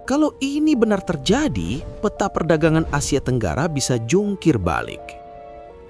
Kalau ini benar terjadi, peta perdagangan Asia Tenggara bisa jungkir balik.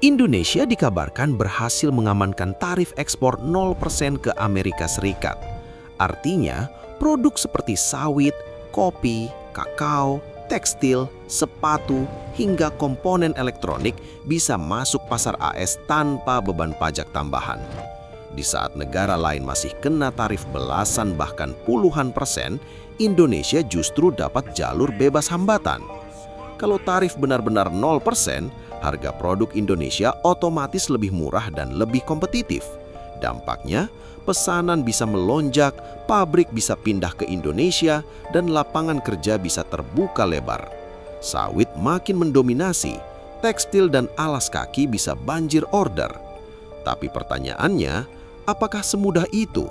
Indonesia dikabarkan berhasil mengamankan tarif ekspor 0% ke Amerika Serikat. Artinya, produk seperti sawit, kopi, kakao, tekstil, sepatu, hingga komponen elektronik bisa masuk pasar AS tanpa beban pajak tambahan. Di saat negara lain masih kena tarif belasan bahkan puluhan persen, Indonesia justru dapat jalur bebas hambatan. Kalau tarif benar-benar 0%, harga produk Indonesia otomatis lebih murah dan lebih kompetitif. Dampaknya, pesanan bisa melonjak, pabrik bisa pindah ke Indonesia, dan lapangan kerja bisa terbuka lebar. Sawit makin mendominasi, tekstil dan alas kaki bisa banjir order. Tapi pertanyaannya, apakah semudah itu?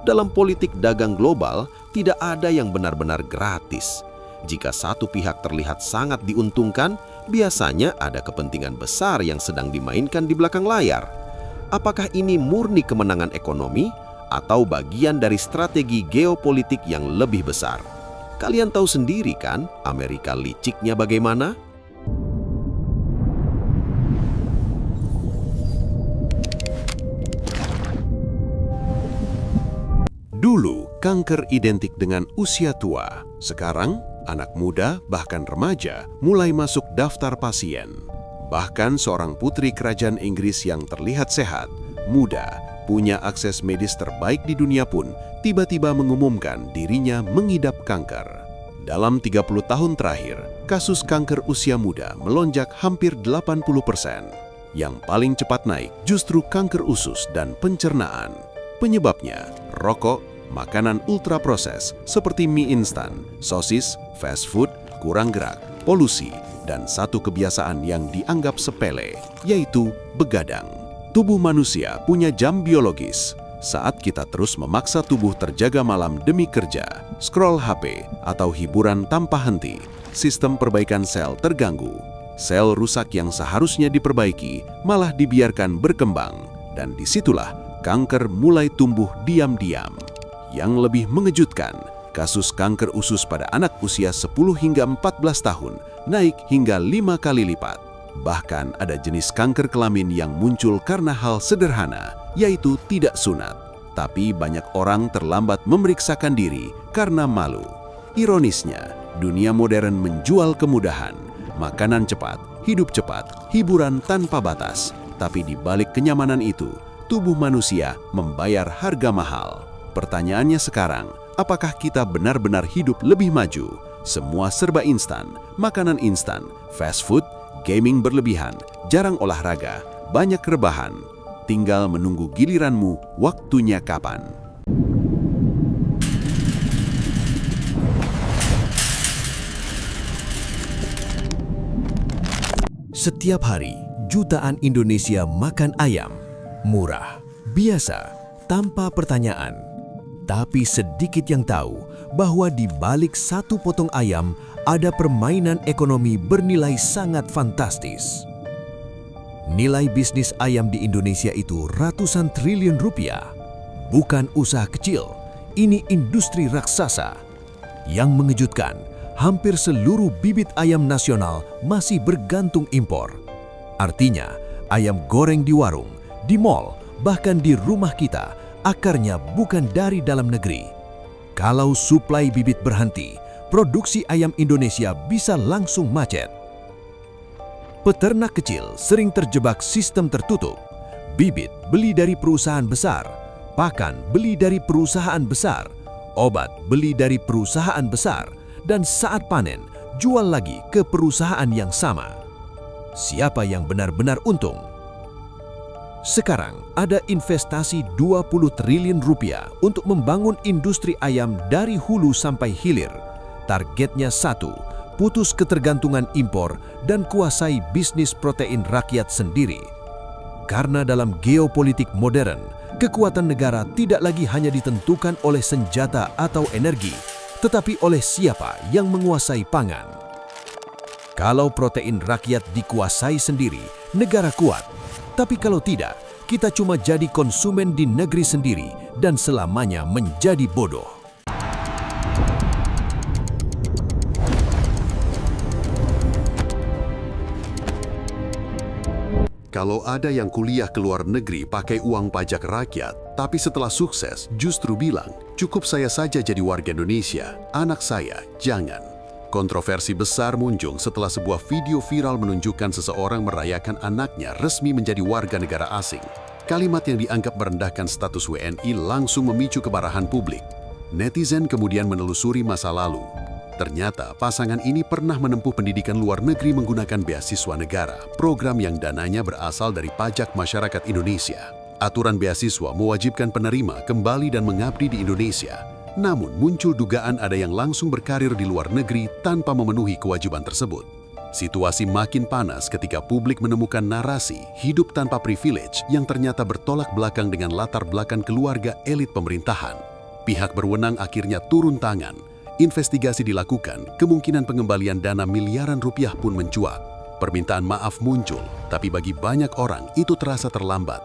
Dalam politik dagang global, tidak ada yang benar-benar gratis. Jika satu pihak terlihat sangat diuntungkan, biasanya ada kepentingan besar yang sedang dimainkan di belakang layar. Apakah ini murni kemenangan ekonomi atau bagian dari strategi geopolitik yang lebih besar? Kalian tahu sendiri kan Amerika liciknya bagaimana? Dulu, kanker identik dengan usia tua. Sekarang, anak muda bahkan remaja mulai masuk daftar pasien. Bahkan seorang putri kerajaan Inggris yang terlihat sehat, muda, punya akses medis terbaik di dunia pun tiba-tiba mengumumkan dirinya mengidap kanker. Dalam 30 tahun terakhir, kasus kanker usia muda melonjak hampir 80%. Yang paling cepat naik justru kanker usus dan pencernaan. Penyebabnya, rokok, makanan ultraproses seperti mie instan, sosis, fast food, kurang gerak, polusi, dan satu kebiasaan yang dianggap sepele, yaitu begadang. Tubuh manusia punya jam biologis. Saat kita terus memaksa tubuh terjaga malam demi kerja, scroll HP, atau hiburan tanpa henti, sistem perbaikan sel terganggu. Sel rusak yang seharusnya diperbaiki malah dibiarkan berkembang, dan disitulah kanker mulai tumbuh diam-diam. Yang lebih mengejutkan, kasus kanker usus pada anak usia 10 hingga 14 tahun naik hingga 5 kali lipat. Bahkan ada jenis kanker kelamin yang muncul karena hal sederhana, yaitu tidak sunat. Tapi banyak orang terlambat memeriksakan diri karena malu. Ironisnya, dunia modern menjual kemudahan, makanan cepat, hidup cepat, hiburan tanpa batas. Tapi di balik kenyamanan itu, tubuh manusia membayar harga mahal. Pertanyaannya sekarang, apakah kita benar-benar hidup lebih maju? Semua serba instan, makanan instan, fast food, gaming berlebihan, jarang olahraga, banyak rebahan. Tinggal menunggu giliranmu, waktunya kapan? Setiap hari, jutaan Indonesia makan ayam. Murah, biasa, tanpa pertanyaan. Tapi sedikit yang tahu bahwa di balik satu potong ayam ada permainan ekonomi bernilai sangat fantastis. Nilai bisnis ayam di Indonesia itu ratusan triliun rupiah. Bukan usaha kecil, ini industri raksasa. Yang mengejutkan, hampir seluruh bibit ayam nasional masih bergantung impor. Artinya, ayam goreng di warung, di mal, bahkan di rumah kita, akarnya bukan dari dalam negeri. Kalau suplai bibit berhenti, produksi ayam Indonesia bisa langsung macet. Peternak kecil sering terjebak sistem tertutup. Bibit beli dari perusahaan besar, pakan beli dari perusahaan besar, obat beli dari perusahaan besar, dan saat panen, jual lagi ke perusahaan yang sama. Siapa yang benar-benar untung? Sekarang ada investasi 20 triliun rupiah untuk membangun industri ayam dari hulu sampai hilir. Targetnya satu, putus ketergantungan impor dan kuasai bisnis protein rakyat sendiri. Karena dalam geopolitik modern, kekuatan negara tidak lagi hanya ditentukan oleh senjata atau energi, tetapi oleh siapa yang menguasai pangan. Kalau protein rakyat dikuasai sendiri, negara kuat. Tapi kalau tidak, kita cuma jadi konsumen di negeri sendiri dan selamanya menjadi bodoh. Kalau ada yang kuliah ke luar negeri pakai uang pajak rakyat, tapi setelah sukses justru bilang, cukup saya saja jadi warga Indonesia, anak saya jangan. Kontroversi besar muncul setelah sebuah video viral menunjukkan seseorang merayakan anaknya resmi menjadi warga negara asing. Kalimat yang dianggap merendahkan status WNI langsung memicu kemarahan publik. Netizen kemudian menelusuri masa lalu. Ternyata pasangan ini pernah menempuh pendidikan luar negeri menggunakan beasiswa negara, program yang dananya berasal dari pajak masyarakat Indonesia. Aturan beasiswa mewajibkan penerima kembali dan mengabdi di Indonesia. Namun muncul dugaan ada yang langsung berkarir di luar negeri tanpa memenuhi kewajiban tersebut. Situasi makin panas ketika publik menemukan narasi hidup tanpa privilege yang ternyata bertolak belakang dengan latar belakang keluarga elit pemerintahan. Pihak berwenang akhirnya turun tangan. Investigasi dilakukan, kemungkinan pengembalian dana miliaran rupiah pun mencuat. Permintaan maaf muncul, tapi bagi banyak orang itu terasa terlambat.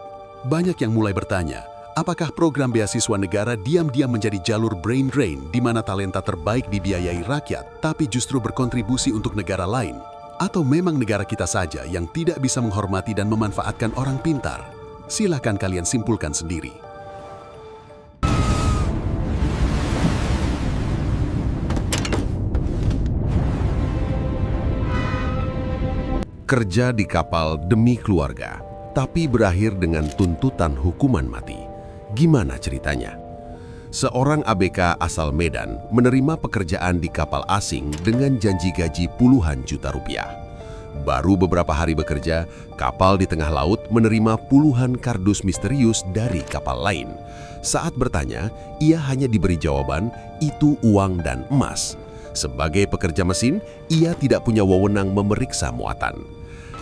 Banyak yang mulai bertanya, apakah program beasiswa negara diam-diam menjadi jalur brain drain di mana talenta terbaik dibiayai rakyat, tapi justru berkontribusi untuk negara lain? Atau memang negara kita saja yang tidak bisa menghormati dan memanfaatkan orang pintar? Silakan kalian simpulkan sendiri. Kerja di kapal demi keluarga, tapi berakhir dengan tuntutan hukuman mati. Gimana ceritanya? Seorang ABK asal Medan menerima pekerjaan di kapal asing dengan janji gaji puluhan juta rupiah. Baru beberapa hari bekerja, kapal di tengah laut menerima puluhan kardus misterius dari kapal lain. Saat bertanya, ia hanya diberi jawaban, itu uang dan emas. Sebagai pekerja mesin, ia tidak punya wewenang memeriksa muatan.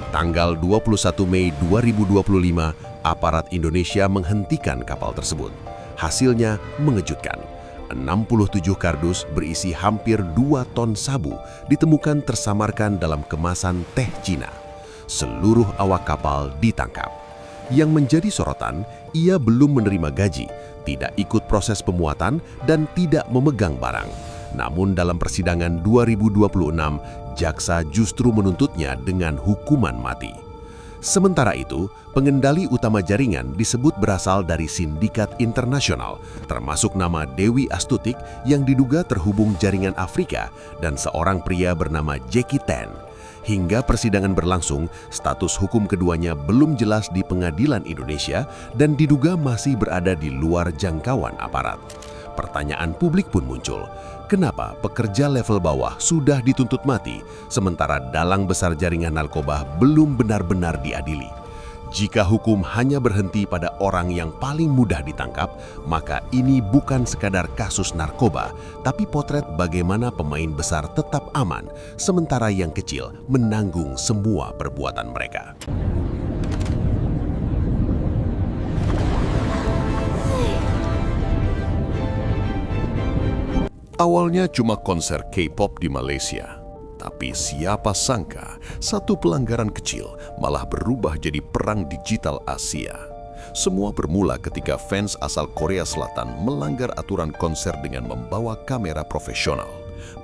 Tanggal 21 Mei 2025, aparat Indonesia menghentikan kapal tersebut. Hasilnya mengejutkan. 67 kardus berisi hampir 2 ton sabu ditemukan tersamarkan dalam kemasan teh Cina. Seluruh awak kapal ditangkap. Yang menjadi sorotan, ia belum menerima gaji, tidak ikut proses pemuatan, dan tidak memegang barang. Namun dalam persidangan 2026, jaksa justru menuntutnya dengan hukuman mati. Sementara itu, pengendali utama jaringan disebut berasal dari sindikat internasional, termasuk nama Dewi Astutik yang diduga terhubung jaringan Afrika dan seorang pria bernama Jackie Tan. Hingga persidangan berlangsung, status hukum keduanya belum jelas di pengadilan Indonesia dan diduga masih berada di luar jangkauan aparat. Pertanyaan publik pun muncul, kenapa pekerja level bawah sudah dituntut mati, sementara dalang besar jaringan narkoba belum benar-benar diadili? Jika hukum hanya berhenti pada orang yang paling mudah ditangkap, maka ini bukan sekadar kasus narkoba, tapi potret bagaimana pemain besar tetap aman, sementara yang kecil menanggung semua perbuatan mereka. Awalnya cuma konser K-pop di Malaysia. Tapi siapa sangka satu pelanggaran kecil malah berubah jadi perang digital Asia. Semua bermula ketika fans asal Korea Selatan melanggar aturan konser dengan membawa kamera profesional.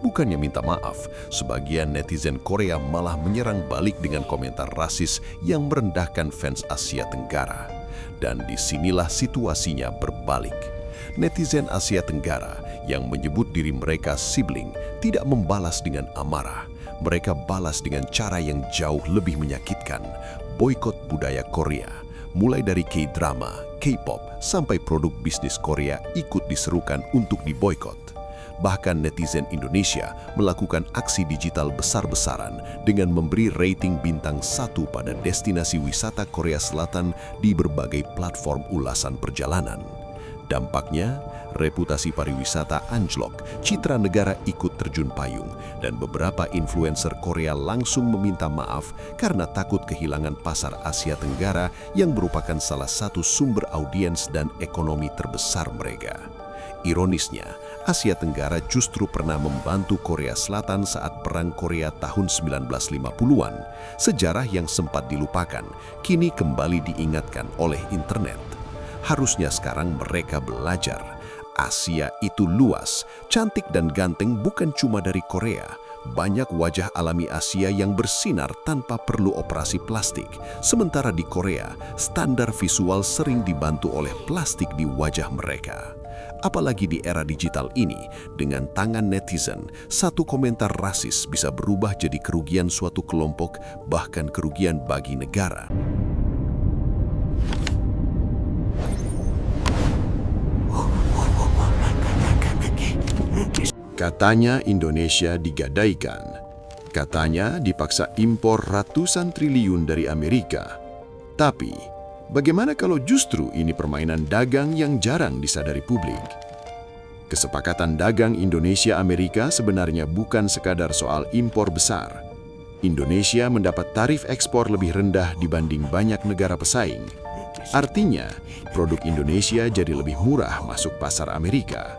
Bukannya minta maaf, sebagian netizen Korea malah menyerang balik dengan komentar rasis yang merendahkan fans Asia Tenggara. Dan disinilah situasinya berbalik. Netizen Asia Tenggara yang menyebut diri mereka sibling tidak membalas dengan amarah. Mereka balas dengan cara yang jauh lebih menyakitkan, boikot budaya Korea. Mulai dari K-drama, K-pop, sampai produk bisnis Korea ikut diserukan untuk diboikot. Bahkan netizen Indonesia melakukan aksi digital besar-besaran dengan memberi rating bintang 1 pada destinasi wisata Korea Selatan di berbagai platform ulasan perjalanan. Dampaknya, reputasi pariwisata anjlok, citra negara ikut terjun payung, dan beberapa influencer Korea langsung meminta maaf karena takut kehilangan pasar Asia Tenggara yang merupakan salah satu sumber audiens dan ekonomi terbesar mereka. Ironisnya, Asia Tenggara justru pernah membantu Korea Selatan saat Perang Korea tahun 1950-an. Sejarah yang sempat dilupakan, kini kembali diingatkan oleh internet. Harusnya sekarang mereka belajar. Asia itu luas, cantik dan ganteng bukan cuma dari Korea. banyak wajah alami Asia yang bersinar tanpa perlu operasi plastik. Sementara di Korea, standar visual sering dibantu oleh plastik di wajah mereka. Apalagi di era digital ini, dengan tangan netizen, satu komentar rasis bisa berubah jadi kerugian suatu kelompok, bahkan kerugian bagi negara. Katanya Indonesia digadaikan. Katanya dipaksa impor ratusan triliun dari Amerika. Tapi, bagaimana kalau justru ini permainan dagang yang jarang disadari publik? Kesepakatan dagang Indonesia-Amerika sebenarnya bukan sekadar soal impor besar. Indonesia mendapat tarif ekspor lebih rendah dibanding banyak negara pesaing. Artinya, produk Indonesia jadi lebih murah masuk pasar Amerika.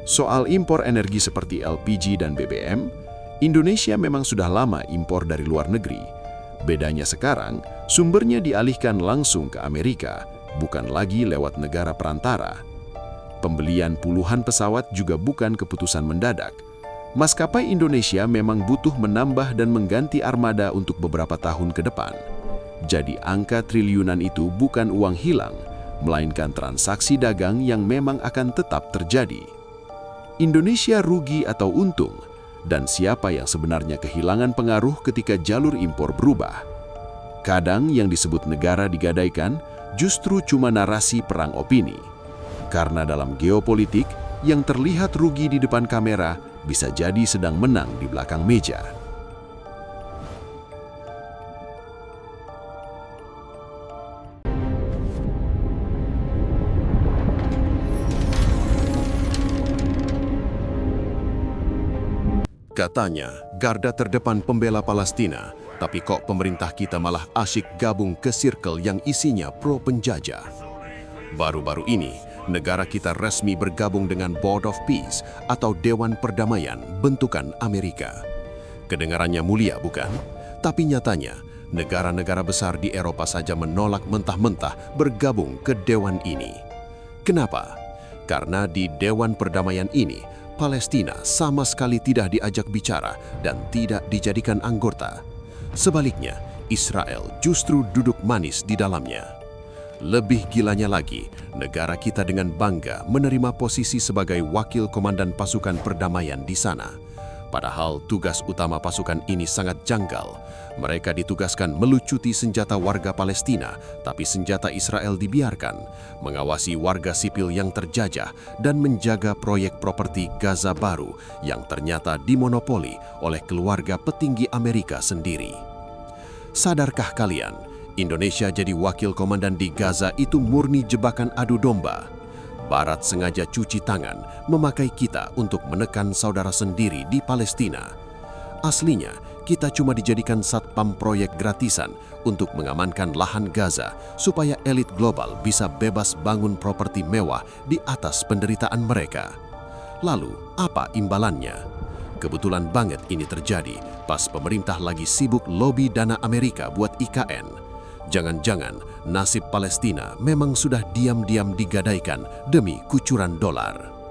Soal impor energi seperti LPG dan BBM, Indonesia memang sudah lama impor dari luar negeri. Bedanya sekarang, sumbernya dialihkan langsung ke Amerika, bukan lagi lewat negara perantara. Pembelian puluhan pesawat juga bukan keputusan mendadak. Maskapai Indonesia memang butuh menambah dan mengganti armada untuk beberapa tahun ke depan. Jadi angka triliunan itu bukan uang hilang, melainkan transaksi dagang yang memang akan tetap terjadi. Indonesia rugi atau untung, dan siapa yang sebenarnya kehilangan pengaruh ketika jalur impor berubah? Kadang yang disebut negara digadaikan justru cuma narasi perang opini. Karena dalam geopolitik, yang terlihat rugi di depan kamera bisa jadi sedang menang di belakang meja. Katanya, garda terdepan pembela Palestina, tapi kok pemerintah kita malah asyik gabung ke circle yang isinya pro penjajah. Baru-baru ini, negara kita resmi bergabung dengan Board of Peace atau Dewan Perdamaian bentukan Amerika. Kedengarannya mulia, bukan? Tapi nyatanya, negara-negara besar di Eropa saja menolak mentah-mentah bergabung ke dewan ini. Kenapa? Karena di Dewan Perdamaian ini, Palestina sama sekali tidak diajak bicara dan tidak dijadikan anggota. Sebaliknya, Israel justru duduk manis di dalamnya. Lebih gilanya lagi, negara kita dengan bangga menerima posisi sebagai wakil komandan pasukan perdamaian di sana. Padahal tugas utama pasukan ini sangat janggal. Mereka ditugaskan melucuti senjata warga Palestina, tapi senjata Israel dibiarkan, mengawasi warga sipil yang terjajah, dan menjaga proyek properti Gaza baru yang ternyata dimonopoli oleh keluarga petinggi Amerika sendiri. Sadarkah kalian, Indonesia jadi wakil komandan di Gaza itu murni jebakan adu domba? Barat sengaja cuci tangan, memakai kita untuk menekan saudara sendiri di Palestina. Aslinya, kita cuma dijadikan satpam proyek gratisan untuk mengamankan lahan Gaza supaya elit global bisa bebas bangun properti mewah di atas penderitaan mereka. Lalu, apa imbalannya? Kebetulan banget ini terjadi pas pemerintah lagi sibuk lobi dana Amerika buat IKN. Jangan-jangan nasib Palestina memang sudah diam-diam digadaikan demi kucuran dolar.